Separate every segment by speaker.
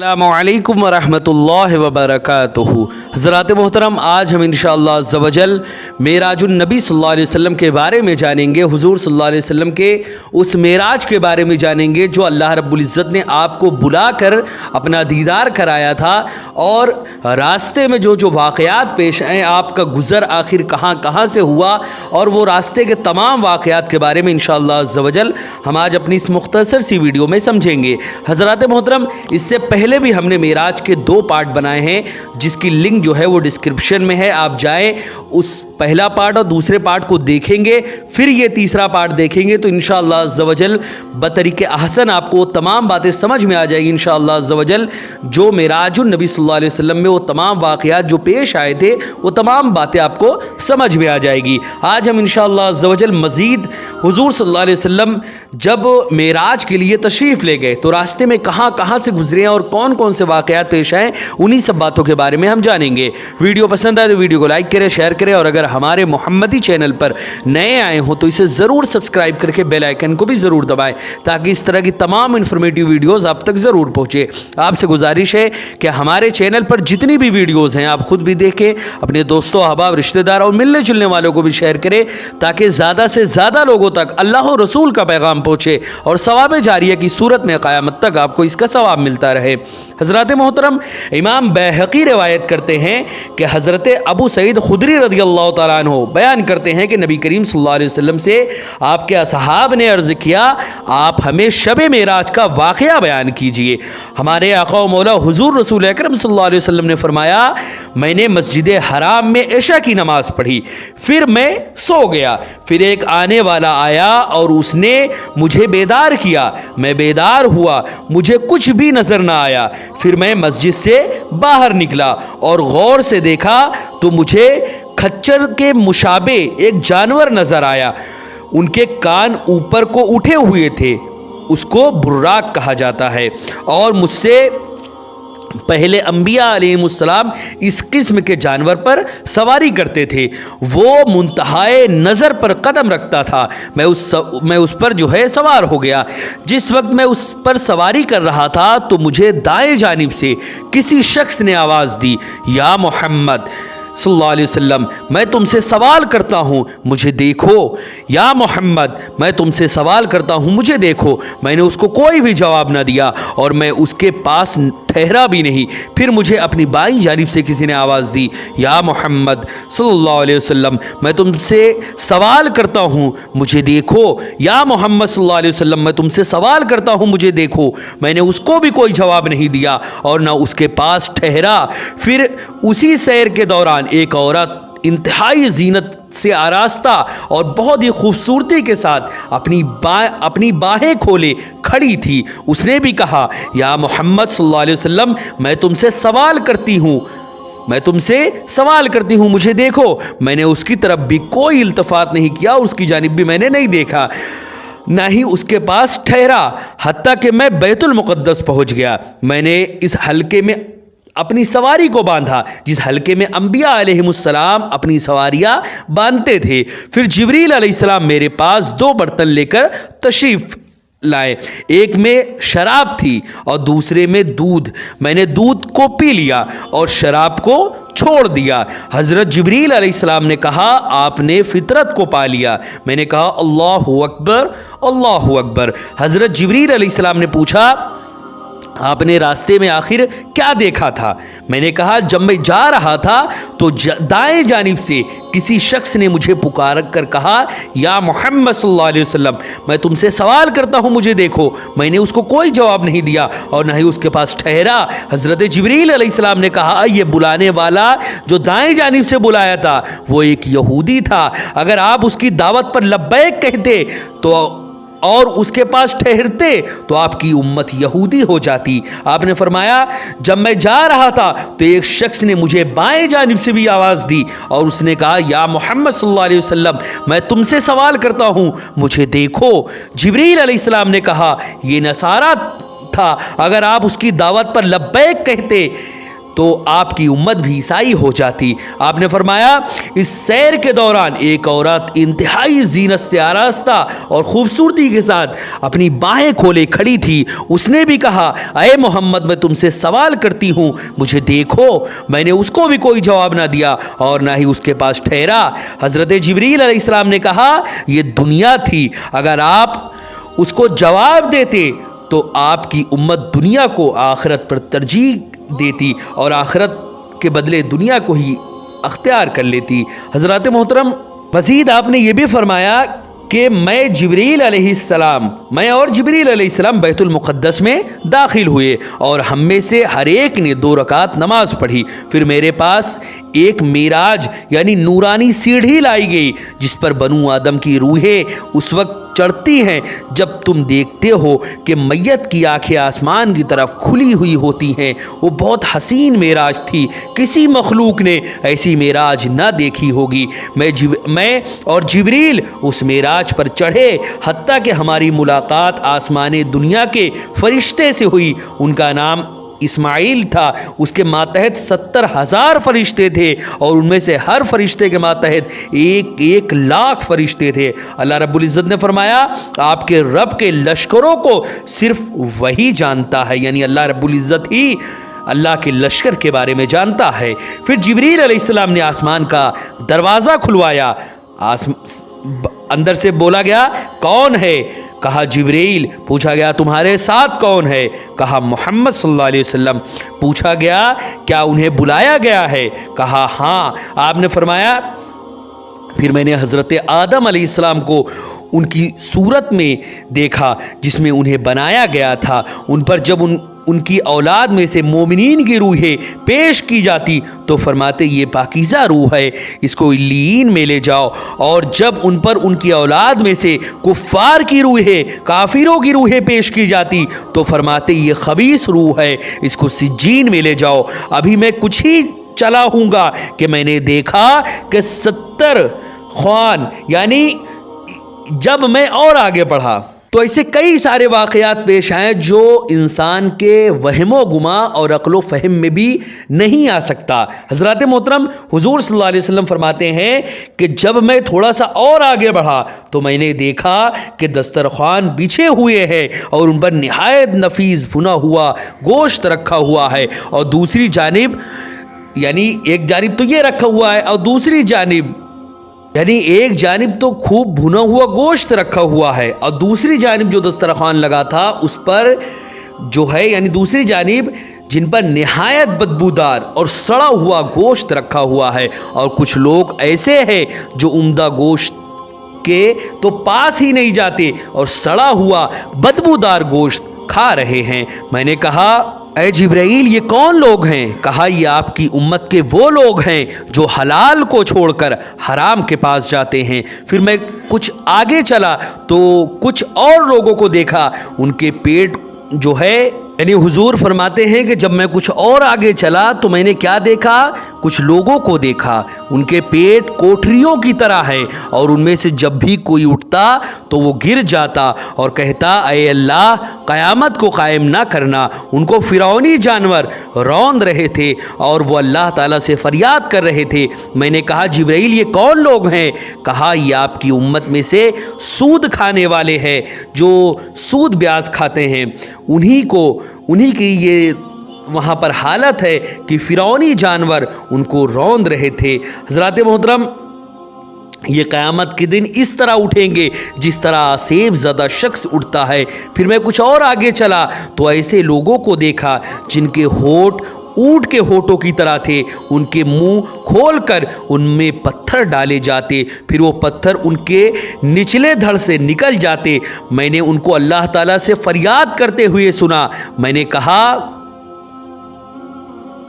Speaker 1: अस्सलामुअलैकुम वरहमतुल्लाहि वबरकातुहू। हज़रात मोहतरम, आज हम इंशाअल्लाह अज़्ज़ व जल मेराजुन नबी सल्लल्लाहु अलैहि वसल्लम के बारे में जानेंगे। हुज़ूर सल्लल्लाहु अलैहि वसल्लम के उस मेराज के बारे में जानेंगे जो अल्लाह रब्बुल इज़्ज़त ने आपको बुलाकर अपना दीदार कराया था, और रास्ते में जो वाक़यात पेश आए, आपका गुज़र आखिर कहाँ कहाँ से हुआ, और वो रास्ते के तमाम वाक़यात के बारे में इंशाअल्लाह अज़्ज़ व जल हम आज अपनी इस मुख्तसर सी वीडियो में समझेंगे। हज़रात मोहतरम, इससे पहले भी हमने मेराज के 2 पार्ट बनाए हैं, जिसकी लिंक जो है वो डिस्क्रिप्शन में है। आप जाएं, उस पहला पार्ट और दूसरे पार्ट को देखेंगे, फिर ये तीसरा पार्ट देखेंगे, तो इंशाअल्लाह अज़्ज़ व जल बतरीके अहसन आपको तमाम बातें समझ में आ जाएगी इंशाअल्लाह अज़्ज़ व जल। जो मेराजुन नबी सल्लल्लाहु अलैहि वसल्लम में वो तमाम वाक़यात जो पेश आए थे, वो तमाम बातें आपको समझ में आ जाएगी। आज हम इंशाअल्लाह अज़्ज़ व जल मज़ीद हुज़ूर सल्लल्लाहु अलैहि वसल्लम जब मेराज के लिए तशरीफ़ ले गए तो रास्ते में कहाँ कहाँ से गुजरे हैं और कौन कौन से वाक़यात पेश आए, उन्हीं सब बातों के बारे में हम जानेंगे। वीडियो पसंद आए तो वीडियो को लाइक करें, शेयर करें, और अगर हमारे मोहम्मदी चैनल पर नए आए हों तो इसे ज़रूर सब्सक्राइब करके बेल आइकन को भी ज़रूर दबाएं, ताकि इस तरह की तमाम इन्फॉर्मेटिव वीडियोज़ आप तक ज़रूर पहुँचे। आपसे गुजारिश है कि हमारे चैनल पर जितनी भी वीडियोज़ हैं आप ख़ुद भी देखें, अपने दोस्तों, अहबाब, रिश्तेदार और मिलने जुलने वालों को भी शेयर करें, ताकि ज़्यादा से ज़्यादा लोगों तक अल्लाह और रसूल का पैगाम पहुँचे और सवाब जारिया की सूरत में क़यामत तक आपको इसका सवाब मिलता रहे। हज़रत मोहतरम, इमाम बैहक़ी रिवायत करते हैं कि हज़रत अबू सईद खुदरी रज़ियल्लाहु तआला अन्हु बयान करते हैं कि नबी करीम सल्लल्लाहु अलैहि वसल्लम से आपके असहाब ने अर्ज़ किया, आप हमें शब मेराज का वाक़या बयान कीजिए। हमारे आका व मौला हुज़ूर रसूल अकरम सल्लल्लाहु अलैहि वसल्लम ने फरमाया, मैंने मस्जिद हराम में इशा की नमाज़ पढ़ी, फिर मैं सो गया, फिर एक आने वाला आया और उसने मुझे बेदार किया, मैं बेदार हुआ, मुझे कुछ भी नज़र ना आया, फिर मैं मस्जिद से बाहर निकला और गौर से देखा तो मुझे खच्चर के मुशाबे एक जानवर नजर आया, उनके कान ऊपर को उठे हुए थे, उसको बुर्राक कहा जाता है, और मुझसे पहले अंबिया अलैहिमुस्सलाम इस किस्म के जानवर पर सवारी करते थे। वो मुंतहाए नज़र पर कदम रखता था, मैं उस पर जो है सवार हो गया। जिस वक्त मैं उस पर सवारी कर रहा था तो मुझे दाएं जानिब से किसी शख्स ने आवाज़ दी, या मोहम्मद सल्लल्लाहु अलैहि वसल्लम, मैं तुमसे सवाल करता हूँ, मुझे देखो। या मोहम्मद, मैं तुमसे सवाल करता हूँ, मुझे देखो। मैंने उसको कोई भी जवाब ना दिया और मैं उसके पास ठहरा भी नहीं। फिर मुझे अपनी बाईं जानिब से किसी ने आवाज़ दी, या मोहम्मद सल्लल्लाहु अलैहि वसल्लम, मैं तुमसे सवाल करता हूँ, मुझे देखो। या मोहम्मद सल्लल्लाहु अलैहि वसल्लम, मैं तुमसे सवाल करता हूँ, मुझे देखो। मैंने उसको भी कोई जवाब नहीं दिया और ना उसके पास ठहरा। फिर उसी सैर के दौरान एक औरत इंतहाई जीनत से आरास्ता और बहुत ही खूबसूरती के साथ अपनी बाहें खोले खड़ी थी। उसने भी कहा, या मोहम्मद सल्लल्लाहु अलैहि वसल्लम, मैं तुमसे सवाल करती हूँ, मुझे देखो। मैंने उसकी तरफ भी कोई इल्तफात नहीं किया, उसकी जानिब भी मैंने नहीं देखा, ना ही उसके पास ठहरा, हत्ता कि मैं बैतुल मुक़द्दस पहुँच गया। मैंने इस हल्के में अपनी सवारी को बांधा जिस हल्के में अंबिया अलैहिमुस्सलाम अपनी सवारियाँ बांधते थे। फिर जिब्रील अलैहिस्सलाम मेरे पास 2 बर्तन लेकर तशरीफ़ लाए, एक में शराब थी और दूसरे में दूध। मैंने दूध को पी लिया और शराब को छोड़ दिया। हज़रत जिब्रील अलैहिस्सलाम ने कहा, आपने फितरत को पा लिया। मैंने कहा, अल्लाहु अकबर, अल्लाहु अकबर। हज़रत जिब्रील अलैहिस्सलाम ने पूछा, आपने रास्ते में आखिर क्या देखा था? मैंने कहा, जब मैं जा रहा था तो दाएं जानिब से किसी शख्स ने मुझे पुकार कर कहा, या मोहम्मद सल्लल्लाहु अलैहि वसल्लम, मैं तुमसे सवाल करता हूँ, मुझे देखो। मैंने उसको कोई जवाब नहीं दिया और न ही उसके पास ठहरा। हज़रत जिब्रील अलैहिस्सलाम ने कहा, ये बुलाने वाला जो दाएं जानिब से बुलाया था वो एक यहूदी था। अगर आप उसकी दावत पर लब्बैक कहते तो और उसके पास ठहरते तो आपकी उम्मत यहूदी हो जाती। आपने फरमाया, जब मैं जा रहा था तो एक शख्स ने मुझे बाएं जानिब से भी आवाज़ दी और उसने कहा, या मोहम्मद सल्लल्लाहु अलैहि वसल्लम, मैं तुमसे सवाल करता हूँ, मुझे देखो। जिब्रील अलैहिस्सलाम ने कहा, ये नसारा था, अगर आप उसकी दावत पर लब्बैक कहते تو آپ کی امت بھی عیسائی ہو جاتی۔ آپ نے فرمایا اس سیر کے دوران ایک عورت انتہائی زینت سے آراستہ اور خوبصورتی کے ساتھ اپنی باہیں کھولے کھڑی تھی۔ اس نے بھی کہا اے محمد میں تم سے سوال کرتی ہوں، مجھے دیکھو۔ میں نے اس کو بھی کوئی جواب نہ دیا اور نہ ہی اس کے پاس ٹھہرا۔ حضرت جبریل علیہ السلام نے کہا یہ دنیا تھی، اگر آپ اس کو جواب دیتے تو آپ کی امت دنیا کو آخرت پر ترجیح دیتی اور آخرت کے بدلے دنیا کو ہی اختیار کر لیتی۔ حضرات محترم، مزید آپ نے یہ بھی فرمایا کہ میں اور جبریل علیہ السلام بیت المقدس میں داخل ہوئے اور ہم میں سے ہر ایک نے 2 رکعت نماز پڑھی۔ پھر میرے پاس ایک معراج یعنی نورانی سیڑھی لائی گئی جس پر بنو آدم کی روحیں اس وقت چڑھتی ہیں جب تم دیکھتے ہو کہ میت کی آنکھیں آسمان کی طرف کھلی ہوئی ہوتی ہیں۔ وہ بہت حسین معراج تھی، کسی مخلوق نے ایسی معراج نہ دیکھی ہوگی۔ میں اور جبریل اس معراج پر چڑھے حتیٰ کہ ہماری ملاقات آسمان دنیا کے فرشتے سے ہوئی۔ ان کا نام اسماعیل تھا۔ اس کے ماتحت 70,000 فرشتے تھے اور ان میں سے ہر فرشتے کے ماتحت 1,00,000 فرشتے تھے۔ اللہ رب العزت نے فرمایا آپ کے رب کے لشکروں کو صرف وہی جانتا ہے، یعنی اللہ رب العزت ہی اللہ کے لشکر کے بارے میں جانتا ہے۔ پھر جبریل علیہ السلام نے آسمان کا دروازہ کھلوایا، اندر سے بولا گیا کون ہے؟ کہا جبریل۔ پوچھا گیا تمہارے ساتھ کون ہے؟ کہا محمد صلی اللہ علیہ وسلم۔ پوچھا گیا کیا انہیں بلایا گیا ہے؟ کہا ہاں۔ آپ نے فرمایا پھر میں نے حضرت آدم علیہ السلام کو ان کی صورت میں دیکھا جس میں انہیں بنایا گیا تھا۔ ان پر جب ان کی اولاد میں سے مومنین کی روحیں پیش کی جاتی تو فرماتے یہ پاکیزہ روح ہے، اس کو علیین میں لے جاؤ، اور جب ان پر ان کی اولاد میں سے کفار کی روحیں، کافروں کی روحیں پیش کی جاتی تو فرماتے یہ خبیث روح ہے، اس کو سجین میں لے جاؤ۔ ابھی میں کچھ ہی چلا ہوں گا کہ میں نے دیکھا کہ 70 خوان، یعنی جب میں اور آگے بڑھا تو ایسے کئی سارے واقعات پیش آئے جو انسان کے وہم و گما اور عقل و فہم میں بھی نہیں آ سکتا۔ حضرات محترم، حضور صلی اللہ علیہ وسلم فرماتے ہیں کہ جب میں تھوڑا سا اور آگے بڑھا تو میں نے دیکھا کہ دسترخوان بچھے ہوئے ہیں اور ان پر نہایت نفیس بھنا ہوا گوشت رکھا ہوا ہے، اور دوسری جانب یعنی ایک جانب تو یہ رکھا ہوا ہے اور دوسری جانب یعنی ایک جانب تو خوب بھنا ہوا گوشت رکھا ہوا ہے اور دوسری جانب جو دسترخوان لگا تھا اس پر جو ہے یعنی دوسری جانب جن پر نہایت بدبودار اور سڑا ہوا گوشت رکھا ہوا ہے، اور کچھ لوگ ایسے ہیں جو عمدہ گوشت کے تو پاس ہی نہیں جاتے اور سڑا ہوا بدبودار گوشت کھا رہے ہیں۔ میں نے کہا اے جبرائیل یہ کون لوگ ہیں؟ کہا یہ آپ کی امت کے وہ لوگ ہیں جو حلال کو چھوڑ کر حرام کے پاس جاتے ہیں۔ پھر میں کچھ آگے چلا تو کچھ اور لوگوں کو دیکھا، ان کے پیٹ جو ہے یعنی حضور فرماتے ہیں کہ جب میں کچھ اور آگے چلا تو میں نے کیا دیکھا؟ کچھ لوگوں کو دیکھا، ان کے پیٹ کوٹریوں کی طرح ہے اور ان میں سے جب بھی کوئی اٹھتا تو وہ گر جاتا اور کہتا اے اللہ قیامت کو قائم نہ کرنا۔ ان کو فرعونی جانور روند رہے تھے اور وہ اللہ تعالیٰ سے فریاد کر رہے تھے۔ میں نے کہا جبرائیل یہ کون لوگ ہیں؟ کہا یہ آپ کی امت میں سے سود کھانے والے ہیں، جو سود بیاز کھاتے ہیں، انہی کی یہ وہاں پر حالت ہے کہ فرعونی جانور ان کو روند رہے تھے۔ حضرات محترم، یہ قیامت کے دن اس طرح اٹھیں گے جس طرح سیب زدہ شخص اٹھتا ہے۔ پھر میں کچھ اور آگے چلا تو ایسے لوگوں کو دیکھا جن کے ہونٹ اونٹ کے ہونٹوں کی طرح تھے، ان کے منہ کھول کر ان میں پتھر ڈالے جاتے، پھر وہ پتھر ان کے نچلے دھڑ سے نکل جاتے۔ میں نے ان کو اللہ تعالیٰ سے فریاد کرتے ہوئے سنا۔ میں نے کہا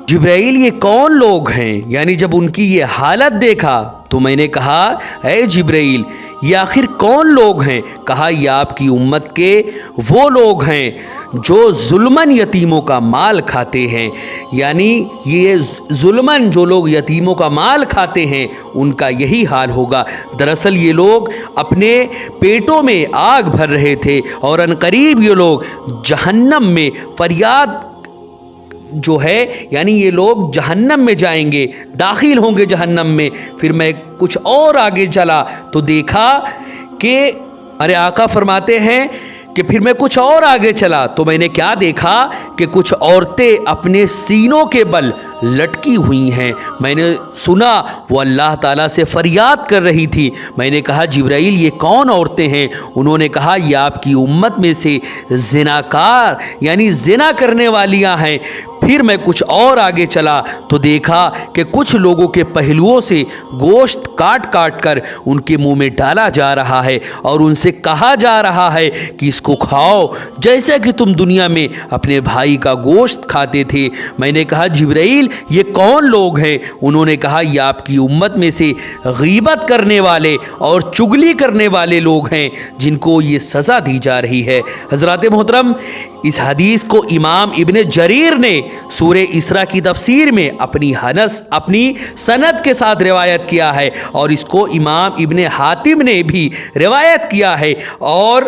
Speaker 1: جبرائیل یہ کون لوگ ہیں؟ یعنی جب ان کی یہ حالت دیکھا تو میں نے کہا اے جبرائیل یہ آخر کون لوگ ہیں؟ کہا یہ آپ کی امت کے وہ لوگ ہیں جو ظلماً یتیموں کا مال کھاتے ہیں، یعنی یہ ظلماً جو لوگ یتیموں کا مال کھاتے ہیں ان کا یہی حال ہوگا۔ دراصل یہ لوگ اپنے پیٹوں میں آگ بھر رہے تھے اور عنقریب یہ لوگ جہنم میں فریاد جو ہے یعنی یہ لوگ جہنم میں جائیں گے، داخل ہوں گے جہنم میں۔ پھر میں کچھ اور آگے چلا تو دیکھا کہ ارے آقا فرماتے ہیں کہ پھر میں کچھ اور آگے چلا تو میں نے کیا دیکھا کہ کچھ عورتیں اپنے سینوں کے بل لٹکی ہوئی ہیں۔ میں نے سنا وہ اللہ تعالیٰ سے فریاد کر رہی تھی۔ میں نے کہا جبرائیل یہ کون عورتیں ہیں؟ انہوں نے کہا یہ آپ کی امت میں سے زناکار یعنی زنا کرنے والیاں ہیں۔ پھر میں کچھ اور آگے چلا تو دیکھا کہ کچھ لوگوں کے پہلوؤں سے گوشت کاٹ کاٹ کر ان کے منہ میں ڈالا جا رہا ہے اور ان سے کہا جا رہا ہے کہ اس کو کھاؤ جیسا کہ تم دنیا میں اپنے بھائی کا گوشت کھاتے تھے۔ میں نے کہا جبرائیل یہ کون لوگ ہیں؟ انہوں نے کہا یہ آپ کی امت میں سے غیبت کرنے والے اور چگلی کرنے والے لوگ ہیں جن کو یہ سزا دی جا رہی ہے۔ حضرات محترم، اس حدیث کو امام ابن جریر نے سورہ اسراء کی تفسیر میں اپنی سند کے ساتھ روایت کیا ہے، اور اس کو امام ابن حاتم نے بھی روایت کیا ہے، اور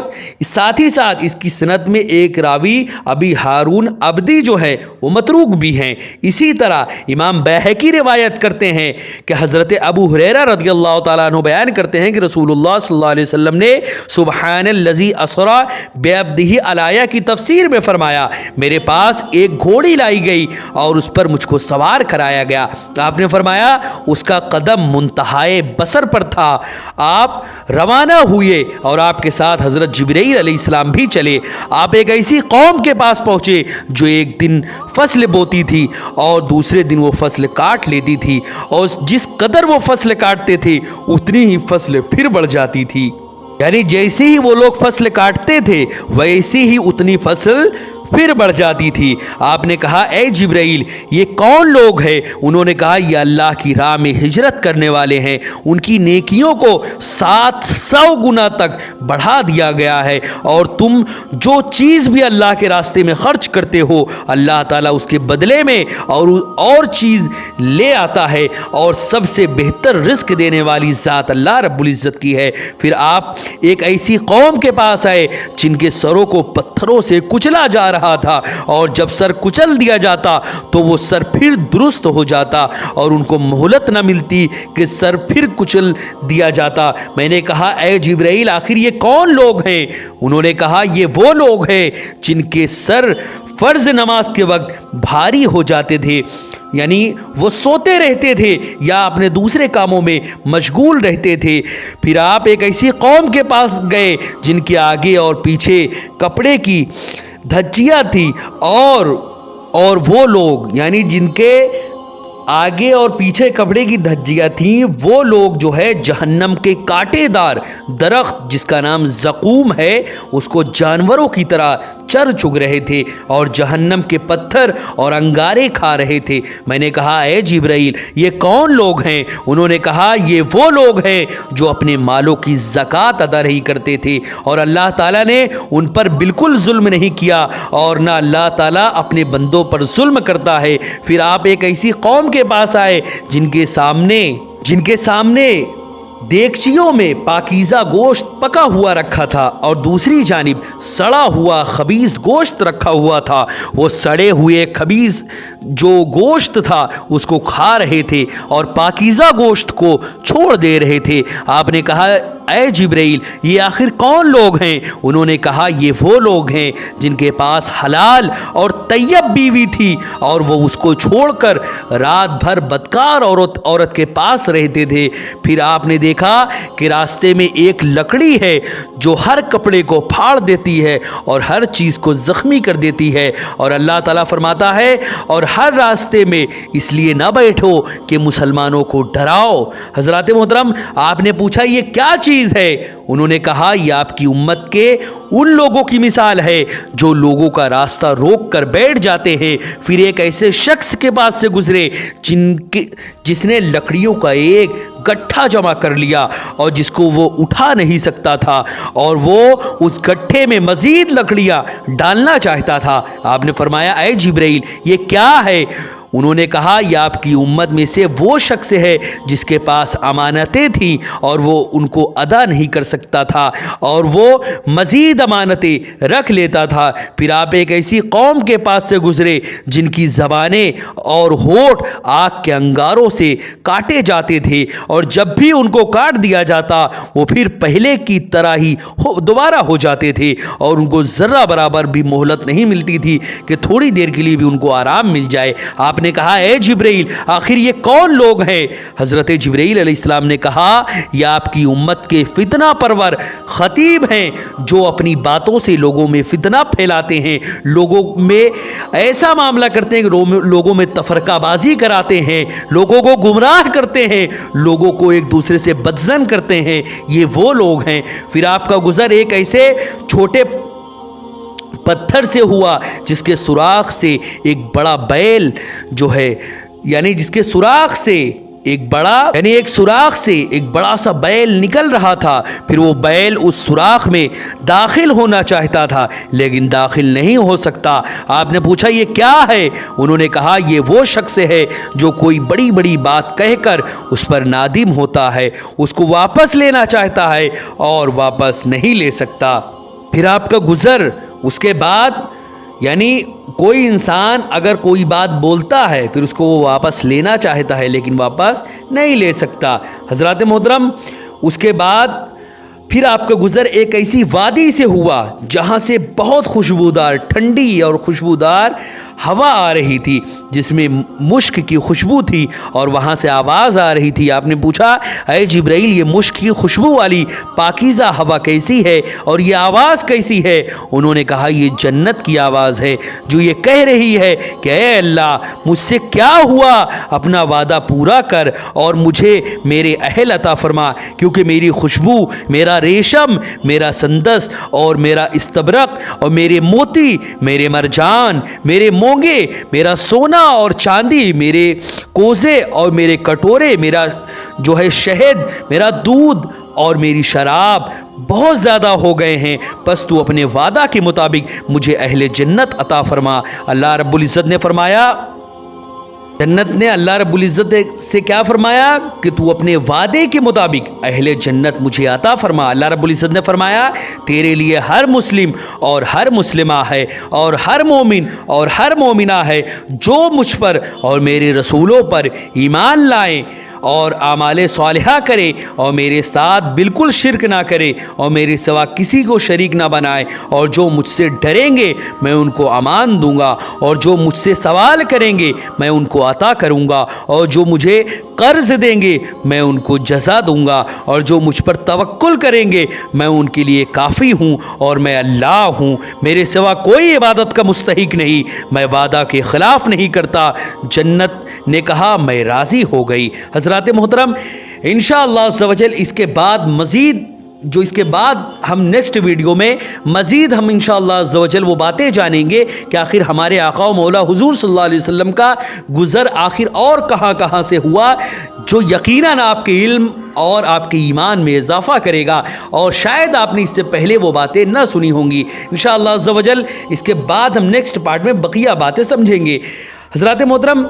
Speaker 1: ساتھ ہی ساتھ اس کی سند میں ایک راوی ابی ہارون عبدی جو ہے وہ متروک بھی ہیں۔ اسی طرح امام بیہقی روایت کرتے ہیں کہ حضرت ابو ہریرہ رضی اللہ تعالیٰ عنہ بیان کرتے ہیں کہ رسول اللہ صلی اللہ علیہ وسلم نے سبحان الذی اسریٰ بعبدہ الآیہ کی تفسیر میں فرمایا میرے پاس ایک گھوڑی لائی گئی اور اس پر مجھ کو سوار کرایا گیا۔ آپ نے فرمایا اس کا قدم منتہائے بصر پر تھا۔ آپ روانہ ہوئے اور آپ کے ساتھ حضرت جبرائیل علیہ السلام بھی چلے۔ آپ ایک ایسی قوم کے پاس پہنچے جو ایک دن فصل بوتی تھی اور دوسرے دن وہ فصل کاٹ لیتی تھی، اور جس قدر وہ فصل کاٹتے تھے اتنی ہی فصل پھر بڑھ جاتی تھی، یعنی جیسے ہی وہ لوگ فصل کاٹتے تھے ویسی ہی اتنی فصل پھر بڑھ جاتی تھی۔ آپ نے کہا اے جبرائیل یہ کون لوگ ہیں؟ انہوں نے کہا یہ اللہ کی راہ میں ہجرت کرنے والے ہیں، ان کی نیکیوں کو 700 گنا تک بڑھا دیا گیا ہے، اور تم جو چیز بھی اللہ کے راستے میں خرچ کرتے ہو اللہ تعالیٰ اس کے بدلے میں اور چیز لے آتا ہے، اور سب سے بہتر رزق دینے والی ذات اللہ رب العزت کی ہے۔ پھر آپ ایک ایسی قوم کے پاس آئے جن کے سروں کو پتھروں سے کچلا جا رہا تھا، اور جب سر کچل دیا جاتا تو وہ سر پھر درست ہو جاتا اور ان کو مہلت نہ ملتی کہ سر پھر کچل دیا جاتا۔ میں نے کہا اے جبرائیل آخر یہ کون لوگ ہیں؟ انہوں نے کہا یہ وہ لوگ ہیں جن کے سر فرض نماز کے وقت بھاری ہو جاتے تھے، یعنی وہ سوتے رہتے تھے یا اپنے دوسرے کاموں میں مشغول رہتے تھے۔ پھر آپ ایک ایسی قوم کے پاس گئے جن کے آگے اور پیچھے کپڑے کی دھجیاں تھی، اور وہ لوگ یعنی جن کے آگے اور پیچھے کپڑے کی دھجیاں تھیں وہ لوگ جو ہے جہنم کے کانٹے دار درخت جس کا نام زقوم ہے اس کو جانوروں کی طرح چر چگ رہے تھے اور جہنم کے پتھر اور انگارے کھا رہے تھے۔ میں نے کہا اے جبرائیل یہ کون لوگ ہیں؟ انہوں نے کہا یہ وہ لوگ ہیں جو اپنے مالوں کی زکوٰۃ ادا نہیں کرتے تھے، اور اللہ تعالیٰ نے ان پر بالکل ظلم نہیں کیا، اور نہ اللہ تعالیٰ اپنے بندوں پر ظلم کرتا ہے۔ پھر آپ ایک ایسی قوم کے پاس آئے جن کے سامنے دیگچیوں میں پاکیزہ گوشت پکا ہوا رکھا تھا اور دوسری جانب سڑا ہوا خبیث گوشت رکھا ہوا تھا۔ وہ سڑے ہوئے خبیث جو گوشت تھا اس کو کھا رہے تھے اور پاکیزہ گوشت کو چھوڑ دے رہے تھے۔ آپ نے کہا اے جبرائیل یہ آخر کون لوگ ہیں؟ انہوں نے کہا یہ وہ لوگ ہیں جن کے پاس حلال اور طیب بیوی تھی اور وہ اس کو چھوڑ کر رات بھر بدکار عورت کے پاس رہتے تھے۔ پھر آپ نے دیکھا کہ راستے میں ایک لکڑی ہے جو ہر کپڑے کو پھاڑ دیتی ہے اور ہر چیز کو زخمی کر دیتی ہے، اور اللہ تعالیٰ فرماتا ہے اور ہر راستے میں اس لیے نہ بیٹھو کہ مسلمانوں کو ڈراؤ۔ حضرات محترم آپ نے پوچھا یہ کیا چیز ہے؟ انہوں نے کہا یہ آپ کی امت کے ان لوگوں کی مثال ہے جو لوگوں کا راستہ روک کر بیٹھ جاتے ہیں، پھر ایک ایسے شخص کے پاس سے گزرے جس نے لکڑیوں کا ایک گٹھا جمع کر لیا اور جس کو وہ اٹھا نہیں سکتا تھا، اور وہ اس گٹھے میں مزید لکڑیاں ڈالنا چاہتا تھا۔ آپ نے فرمایا اے جبرائیل یہ کیا ہے؟ उन्होंने कहा ये आपकी उम्मत में से वो शख्स है जिसके पास अमानतें थीं और वो उनको अदा नहीं कर सकता था और वो मज़ीद अमानतें रख लेता था। फिर आप एक ऐसी कौम के पास से गुजरे जिनकी ज़बानें और होठ आग के अंगारों से काटे जाते थे और जब भी उनको काट दिया जाता वो फिर पहले की तरह ही दोबारा हो जाते थे और उनको ज़र्रा बराबर भी मोहलत नहीं मिलती थी कि थोड़ी देर के लिए भी उनको आराम मिल जाए। आपने कहा ए जिब्रील आखिर ये कौन लोग हैं? हज़रत जिब्रील अलैहिस्सलाम ने कहा ये आपकी उम्मत के फितना परवर खतीब हैं जो अपनी बातों से लोगों में फितना फैलाते हैं, लोगों में ऐसा मामला करते हैं कि लोगों में तफरकाबाजी कराते हैं, लोगों को गुमराह करते हैं, लोगों को एक दूसरे से बदजन करते हैं। ये वो लोग हैं। फिर आपका गुजर एक ऐसे छोटे पत्थर से हुआ जिसके सुराख से एक बड़ा बैल जो है यानी जिसके सुराख से एक सुराख से एक बड़ा सा बैल निकल रहा था। फिर वो बैल उस सुराख में दाखिल होना चाहता था लेकिन दाखिल नहीं हो सकता। आपने पूछा ये क्या है? उन्होंने कहा ये वो शख्स है जो कोई बड़ी बड़ी बात कहकर उस पर नादिम होता है, उसको वापस लेना चाहता है और वापस नहीं ले सकता। फिर आपका गुजर उसके बाद यानी कोई इंसान अगर कोई बात बोलता है फिर उसको वो वापस लेना चाहता है लेकिन वापस नहीं ले सकता। हज़रात मोहतरम उसके बाद फिर आपका गुजर एक ऐसी वादी से हुआ जहाँ से बहुत खुशबूदार ठंडी और खुशबूदार हवा आ रही थी जिसमें मुश्क की खुशबू थी और वहाँ से आवाज़ आ रही थी। आपने पूछा ऐ जिब्राइल ये मुश्क की खुशबू वाली पाकीज़ा हवा कैसी है और ये आवाज़ कैसी है? उन्होंने कहा ये जन्नत की आवाज़ है जो ये कह रही है कि ऐ अल्लाह मुझसे क्या हुआ, अपना वादा पूरा कर और मुझे मेरे अहल अता फरमा क्योंकि मेरी खुशबू, मेरा रेशम, मेरा संदस और मेरा इस्तबरक और मेरे मोती, मेरे मरजान, मेरे मोंगे, मेरा सोना और चांदी, मेरे कोजे और मेरे कटोरे, मेरा जो है शहद, मेरा दूध और मेरी शराब बहुत ज़्यादा हो गए हैं। बस तू अपने वादा के मुताबिक मुझे अहले जन्नत अता फरमा। अल्लाह रब्बुल इज़्ज़त ने फरमाया, जन्नत ने अल्लाह रब्बुल इज़्ज़त से क्या फरमाया कि तू अपने वादे के मुताबिक अहले जन्नत मुझे अता फरमा। अल्लाह रब्बुल इज़्ज़त ने फरमाया तेरे लिए हर मुस्लिम और हर मुस्लिमा है और हर मोमिन और हर मोमिना है जो मुझ पर और मेरे रसूलों पर ईमान लाएं और आमाले सालिहा करे और मेरे साथ बिल्कुल शिरक ना करे और मेरे सिवा किसी को शरीक ना बनाए और जो मुझसे डरेंगे मैं उनको अमान दूंगा और जो मुझसे सवाल करेंगे मैं उनको अता करूंगा और जो मुझे कर्ज देंगे मैं उनको जज़ा दूंगा और जो मुझ पर तवक्कुल करेंगे मैं उनके लिए काफ़ी हूँ और मैं अल्लाह हूँ, मेरे सिवा कोई इबादत का मुस्तहिक नहीं, मैं वादा के ख़िलाफ़ नहीं करता। जन्नत ने कहा मैं राज़ी हो गई। हज़रात मोहतरम इंशाअल्लाह अज़्ज़ा वजल इसके बाद हम नेक्स्ट वीडियो में मज़ीद हम इंशाअल्लाह अज़्ज़ा वजल वो बातें जानेंगे कि आखिर हमारे आका व मौला हुज़ूर सल्लल्लाहु अलैहि वसल्लम का गुज़र आखिर और कहाँ से हुआ जो यकीनन आपके इल्म और आपके ईमान में इजाफ़ा करेगा और शायद आपने इससे पहले वो बातें न सुनी होंगी। इंशाअल्लाह अज़्ज़ा वजल इसके बाद हम नेक्स्ट पार्ट में बकिया बातें समझेंगे। हज़रात मोहतरम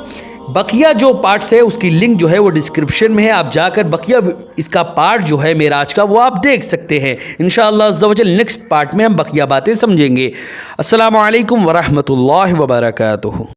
Speaker 1: बकिया जो पार्ट्स है उसकी लिंक जो है वो डिस्क्रिप्शन में है, आप जाकर बकिया इसका पार्ट जो है मेराज का वो आप देख सकते हैं। इंशाअल्लाह अज़्ज़ा वजल नेक्स्ट पार्ट में हम बकिया बातें समझेंगे। अस्सलामु अलैकुम वरहमतुल्लाहि वबरकातुहू।